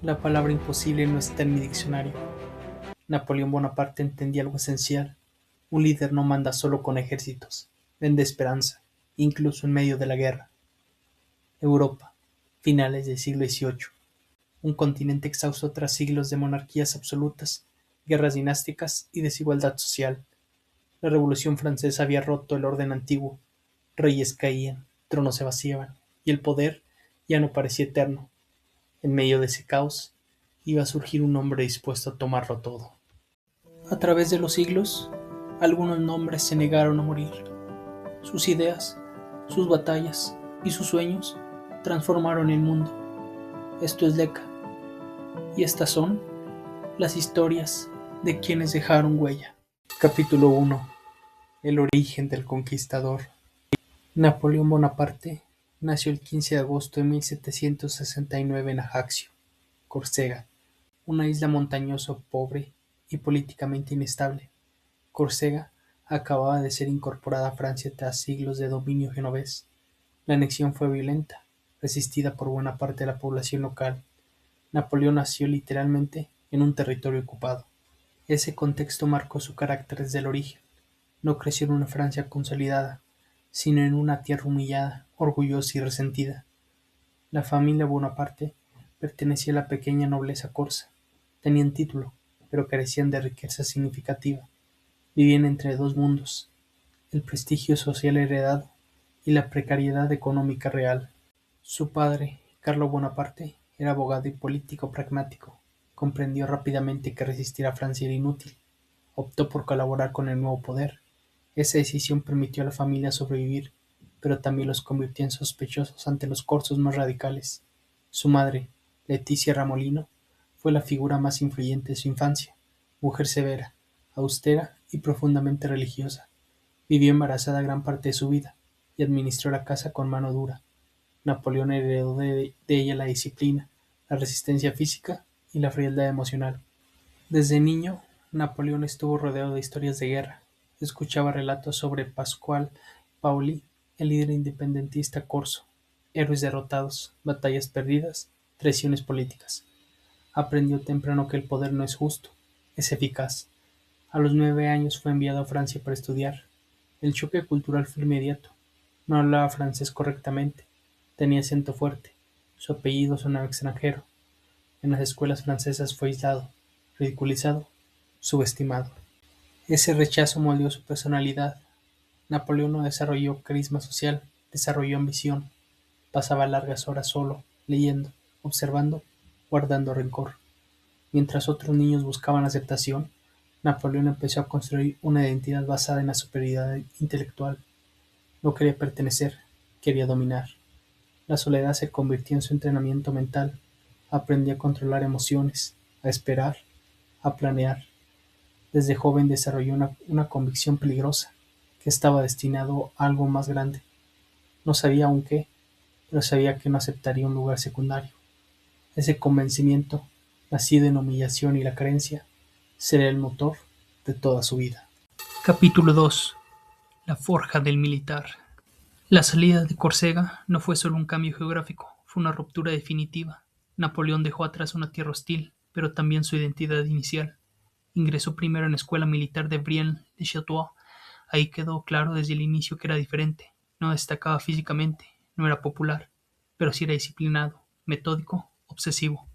La palabra imposible no está en mi diccionario. Napoleón Bonaparte entendía algo esencial: un líder no manda solo con ejércitos, vende esperanza, incluso en medio de la guerra. Europa, finales del siglo XVIII. Un continente exhausto tras siglos de monarquías absolutas, guerras dinásticas y desigualdad social. La Revolución Francesa había roto el orden antiguo. Reyes caían, tronos se vaciaban, y el poder ya no parecía eterno. En medio de ese caos, iba a surgir un hombre dispuesto a tomarlo todo. A través de los siglos, algunos nombres se negaron a morir. Sus ideas, sus batallas y sus sueños transformaron el mundo. Esto es Leca, y estas son las historias de quienes dejaron huella. Capítulo 1. El origen del conquistador. Napoleón Bonaparte nació el 15 de agosto de 1769 en Ajaccio, Córcega, una isla montañosa pobre y políticamente inestable. Córcega acababa de ser incorporada a Francia tras siglos de dominio genovés. La anexión fue violenta, resistida por buena parte de la población local. Napoleón nació literalmente en un territorio ocupado. Ese contexto marcó su carácter desde el origen. No creció en una Francia consolidada, sino en una tierra humillada, orgullosa y resentida. La familia Bonaparte pertenecía a la pequeña nobleza corsa. Tenían título, pero carecían de riqueza significativa. Vivían entre dos mundos: el prestigio social heredado y la precariedad económica real. Su padre, Carlo Bonaparte, era abogado y político pragmático. Comprendió rápidamente que resistir a Francia era inútil. Optó por colaborar con el nuevo poder. Esa decisión permitió a la familia sobrevivir, pero también los convirtió en sospechosos ante los corsos más radicales. Su madre, Leticia Ramolino, fue la figura más influyente de su infancia. Mujer severa, austera y profundamente religiosa. Vivió embarazada gran parte de su vida y administró la casa con mano dura. Napoleón heredó de ella la disciplina, la resistencia física y la frialdad emocional. Desde niño, Napoleón estuvo rodeado de historias de guerra. Escuchaba relatos sobre Pascual Paoli, el líder independentista corso: héroes derrotados, batallas perdidas, traiciones políticas. Aprendió temprano que el poder no es justo, es eficaz. A los 9 años fue enviado a Francia para estudiar. El choque cultural fue inmediato. No hablaba francés correctamente, tenía acento fuerte, su apellido sonaba extranjero. En las escuelas francesas fue aislado, ridiculizado, subestimado. Ese rechazo moldeó su personalidad. Napoleón no desarrolló carisma social, desarrolló ambición. Pasaba largas horas solo, leyendo, observando, guardando rencor. Mientras otros niños buscaban aceptación, Napoleón empezó a construir una identidad basada en la superioridad intelectual. No quería pertenecer, quería dominar. La soledad se convirtió en su entrenamiento mental. Aprendió a controlar emociones, a esperar, a planear. Desde joven desarrolló una convicción peligrosa: que estaba destinado a algo más grande. No sabía aún qué, pero sabía que no aceptaría un lugar secundario. Ese convencimiento, nacido en la humillación y la carencia, sería el motor de toda su vida. Capítulo 2. La forja del militar. La salida de Córcega no fue solo un cambio geográfico, fue una ruptura definitiva. Napoleón dejó atrás una tierra hostil, pero también su identidad inicial. Ingresó primero en la escuela militar de Brienne-le-Château. Ahí quedó claro desde el inicio que era diferente. No destacaba físicamente, no era popular, pero sí era disciplinado, metódico, obsesivo.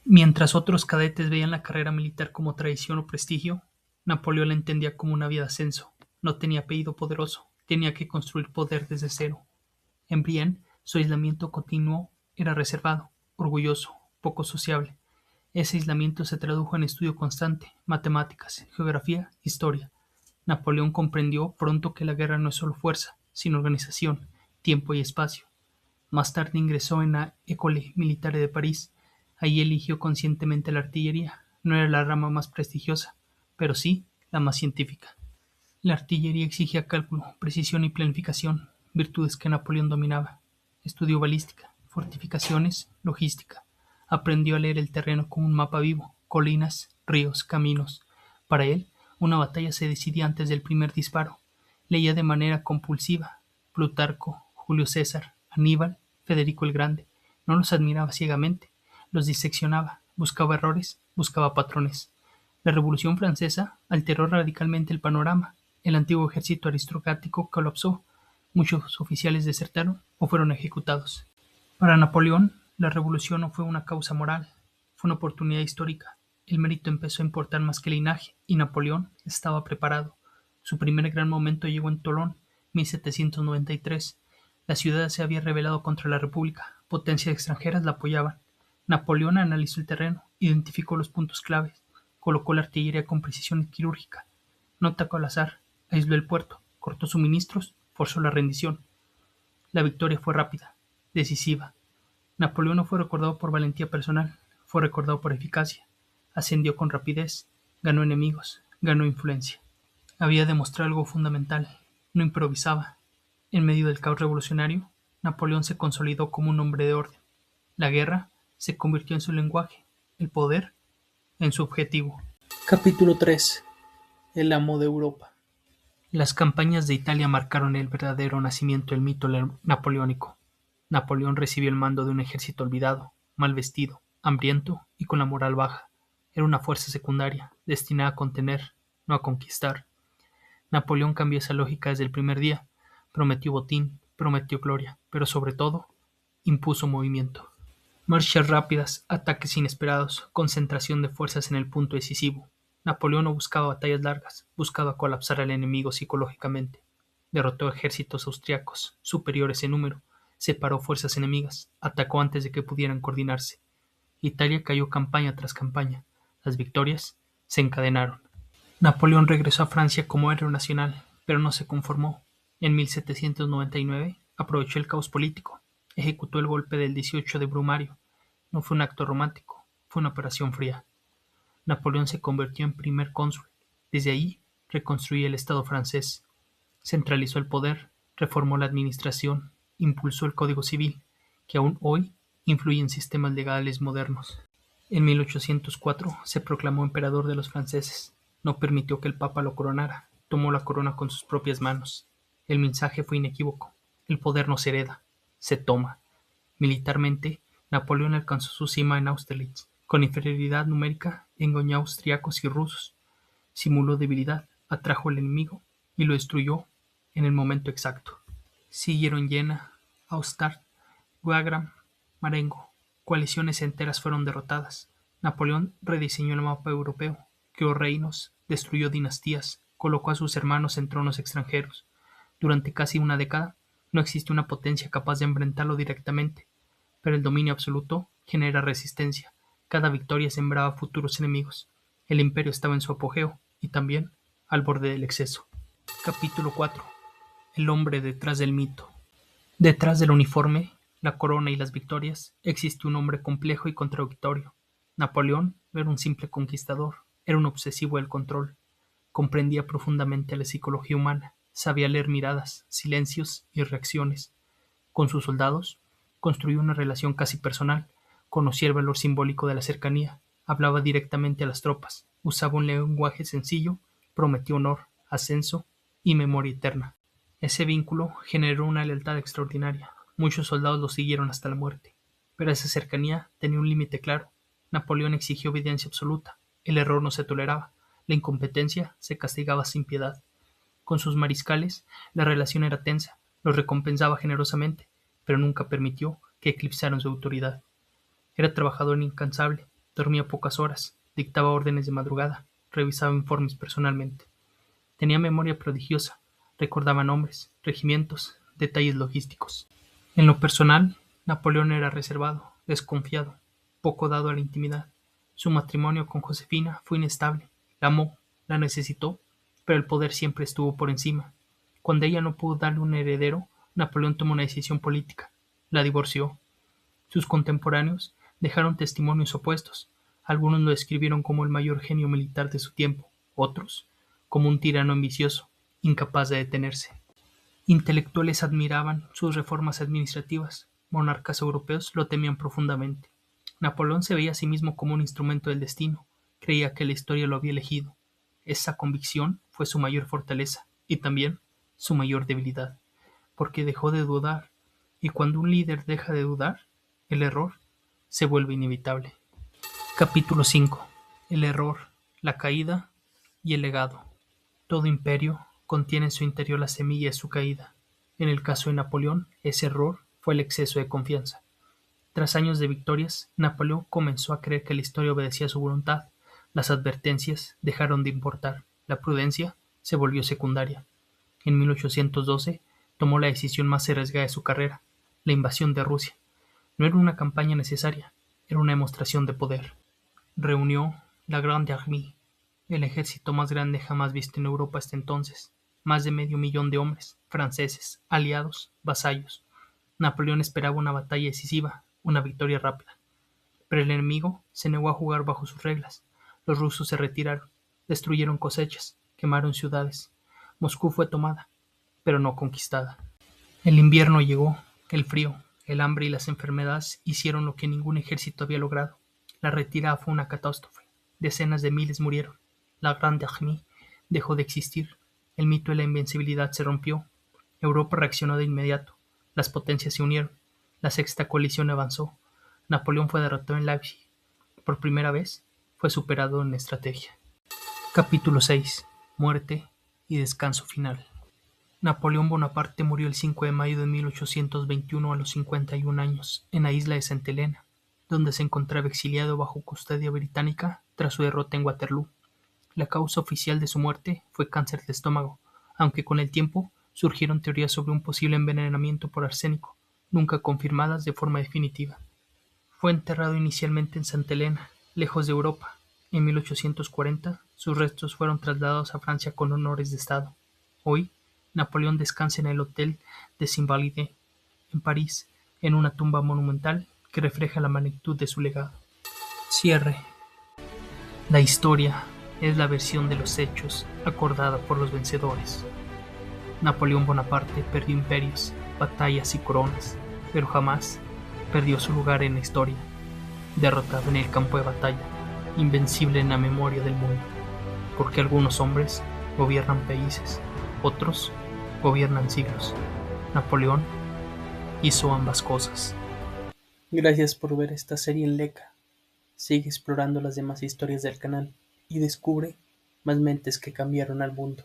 Mientras otros cadetes veían la carrera militar como traición o prestigio, Napoleón la entendía como una vía de ascenso. No tenía apellido poderoso, tenía que construir poder desde cero. En Brienne, su aislamiento continuo era reservado, orgulloso, poco sociable. Ese aislamiento se tradujo en estudio constante, matemáticas, geografía, historia. Napoleón comprendió pronto que la guerra no es solo fuerza, sino organización, tiempo y espacio. Más tarde ingresó en la École Militaire de París. Allí eligió conscientemente la artillería. No era la rama más prestigiosa, pero sí la más científica. La artillería exigía cálculo, precisión y planificación, virtudes que Napoleón dominaba. Estudió balística, fortificaciones, logística. Aprendió a leer el terreno como un mapa vivo: colinas, ríos, caminos. Para él, una batalla se decidía antes del primer disparo. Leía de manera compulsiva: Plutarco, Julio César, Aníbal, Federico el Grande. No los admiraba ciegamente, Los diseccionaba, buscaba errores, buscaba patrones. La Revolución Francesa alteró radicalmente el panorama. El antiguo ejército aristocrático colapsó. Muchos oficiales desertaron o fueron ejecutados. Para Napoleón, la revolución no fue una causa moral, fue una oportunidad histórica. El mérito empezó a importar más que el linaje, y Napoleón estaba preparado. Su primer gran momento llegó en Tolón, 1793. La ciudad se había rebelado contra la República, potencias extranjeras la apoyaban. Napoleón analizó el terreno, identificó los puntos claves, colocó la artillería con precisión quirúrgica. No atacó al azar, aisló el puerto, cortó suministros, forzó la rendición. La victoria fue rápida, decisiva. Napoleón no fue recordado por valentía personal, fue recordado por eficacia. Ascendió con rapidez, ganó enemigos, ganó influencia. Había demostrado algo fundamental, no improvisaba. En medio del caos revolucionario, Napoleón se consolidó como un hombre de orden. La guerra se convirtió en su lenguaje, el poder en su objetivo. Capítulo 3. El amo de Europa. Las campañas de Italia marcaron el verdadero nacimiento del mito napoleónico. Napoleón recibió el mando de un ejército olvidado, mal vestido, hambriento y con la moral baja. Era una fuerza secundaria, destinada a contener, no a conquistar. Napoleón cambió esa lógica desde el primer día. Prometió botín, prometió gloria, pero sobre todo, impuso movimiento. Marchas rápidas, ataques inesperados, concentración de fuerzas en el punto decisivo. Napoleón no buscaba batallas largas, buscaba colapsar al enemigo psicológicamente. Derrotó ejércitos austriacos, superiores en número, separó fuerzas enemigas, atacó antes de que pudieran coordinarse. Italia cayó campaña tras campaña. Las victorias se encadenaron. Napoleón regresó a Francia como héroe nacional, pero no se conformó. En 1799 aprovechó el caos político. Ejecutó el golpe del 18 de Brumario. No fue un acto romántico, fue una operación fría. Napoleón se convirtió en primer cónsul. Desde ahí reconstruyó el Estado francés. Centralizó el poder, reformó la administración, impulsó el Código Civil, que aún hoy influye en sistemas legales modernos. En 1804 se proclamó emperador de los franceses. No permitió que el Papa lo coronara. Tomó la corona con sus propias manos. El mensaje fue inequívoco. El poder no se hereda, se toma. Militarmente, Napoleón alcanzó su cima en Austerlitz. Con inferioridad numérica, engañó a austriacos y rusos. Simuló debilidad, atrajo al enemigo y lo destruyó en el momento exacto. Siguieron Jena, Austerlitz, Wagram, Marengo. Coaliciones enteras fueron derrotadas. Napoleón rediseñó el mapa europeo, creó reinos, destruyó dinastías, colocó a sus hermanos en tronos extranjeros. Durante casi una década, no existe una potencia capaz de enfrentarlo directamente, pero el dominio absoluto genera resistencia. Cada victoria sembraba futuros enemigos. El imperio estaba en su apogeo y también al borde del exceso. Capítulo 4. El hombre detrás del mito. Detrás del uniforme, la corona y las victorias, existe un hombre complejo y contradictorio. Napoleón no era un simple conquistador, era un obsesivo del control. Comprendía profundamente la psicología humana, sabía leer miradas, silencios y reacciones. Con sus soldados, construyó una relación casi personal, conocía el valor simbólico de la cercanía, hablaba directamente a las tropas, usaba un lenguaje sencillo, prometió honor, ascenso y memoria eterna. Ese vínculo generó una lealtad extraordinaria. Muchos soldados lo siguieron hasta la muerte. Pero esa cercanía tenía un límite claro. Napoleón exigió obediencia absoluta. El error no se toleraba. La incompetencia se castigaba sin piedad. Con sus mariscales, la relación era tensa. Los recompensaba generosamente, pero nunca permitió que eclipsaran su autoridad. Era trabajador incansable, dormía pocas horas, dictaba órdenes de madrugada, revisaba informes personalmente. Tenía memoria prodigiosa, recordaba nombres, regimientos, detalles logísticos. En lo personal, Napoleón era reservado, desconfiado, poco dado a la intimidad. Su matrimonio con Josefina fue inestable. La amó, la necesitó, pero el poder siempre estuvo por encima. Cuando ella no pudo darle un heredero, Napoleón tomó una decisión política. La divorció. Sus contemporáneos dejaron testimonios opuestos. Algunos lo describieron como el mayor genio militar de su tiempo, otros como un tirano ambicioso, incapaz de detenerse. Intelectuales admiraban sus reformas administrativas, monarcas europeos lo temían profundamente. Napoleón se veía a sí mismo como un instrumento del destino, creía que la historia lo había elegido. Esa convicción fue su mayor fortaleza y también su mayor debilidad, porque dejó de dudar, y cuando un líder deja de dudar, el error se vuelve inevitable. Capítulo 5. El error, la caída y el legado. Todo imperio contiene en su interior la semilla de su caída. En el caso de Napoleón, ese error fue el exceso de confianza. Tras años de victorias, Napoleón comenzó a creer que la historia obedecía a su voluntad. Las advertencias dejaron de importar. La prudencia se volvió secundaria. En 1812 tomó la decisión más arriesgada de su carrera, la invasión de Rusia. No era una campaña necesaria, era una demostración de poder. Reunió la Grande Armée, el ejército más grande jamás visto en Europa hasta entonces, más de medio millón de hombres, franceses, aliados, vasallos. Napoleón esperaba una batalla decisiva, una victoria rápida. Pero el enemigo se negó a jugar bajo sus reglas. Los rusos se retiraron, destruyeron cosechas, quemaron ciudades. Moscú fue tomada, pero no conquistada. El invierno llegó, el frío, el hambre y las enfermedades hicieron lo que ningún ejército había logrado. La retirada fue una catástrofe. Decenas de miles murieron. La Grande Armée dejó de existir. El mito de la invencibilidad se rompió. Europa reaccionó de inmediato. Las potencias se unieron. La sexta coalición avanzó. Napoleón fue derrotado en Leipzig. Por primera vez, fue superado en estrategia. Capítulo 6. Muerte y descanso final. Napoleón Bonaparte murió el 5 de mayo de 1821 a los 51 años, en la isla de Santa Helena, donde se encontraba exiliado bajo custodia británica tras su derrota en Waterloo. La causa oficial de su muerte fue cáncer de estómago, aunque con el tiempo surgieron teorías sobre un posible envenenamiento por arsénico, nunca confirmadas de forma definitiva. Fue enterrado inicialmente en Santa Helena, lejos de Europa. En 1840, sus restos fueron trasladados a Francia con honores de Estado. Hoy, Napoleón descansa en el Hotel des Invalides, en París, en una tumba monumental que refleja la magnitud de su legado. Cierre. La historia es la versión de los hechos acordada por los vencedores. Napoleón Bonaparte perdió imperios, batallas y coronas, pero jamás perdió su lugar en la historia. Derrotado en el campo de batalla, invencible en la memoria del mundo, porque algunos hombres gobiernan países, otros gobiernan siglos. Napoleón hizo ambas cosas. Gracias por ver esta serie en Leca. Sigue explorando las demás historias del canal y descubre más mentes que cambiaron al mundo.